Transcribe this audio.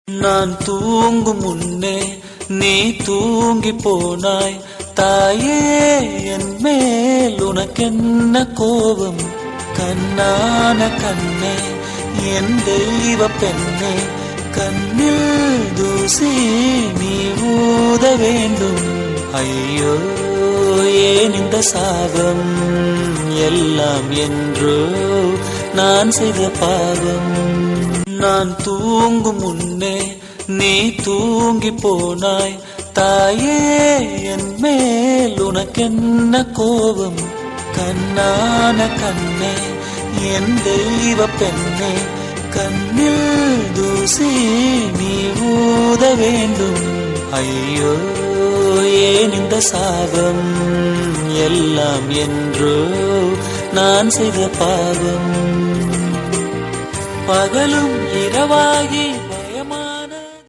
நான் தூங்கும் முன்னே நீ தூங்கி போனாய் தாயே, என் மேல் உனக்கென்ன கோபம்? கண்ணான கண்ணே, என் தெய்வ பெண்ணே, கண்ணில் தூசி நீ ஊத வேண்டும். ஐயோ ஏன் இந்த சாபம்? எல்லாம் என்றோ நான் செய்த பாவம். நான் தூங்கும் முன்னே நீ தூங்கி போனாய் தாயே, என் மேல் உனக்கென்ன கோபம்? கண்ணான கண்ணே, என் தெய்வ பெண்ணே, கண்ணில் தூசி நீ ஊத வேண்டும். ஐயோ ஏன் இந்த சாபம்? எல்லாம் என்றோ நான் செய்த பாவம். பகலும் இரவாகி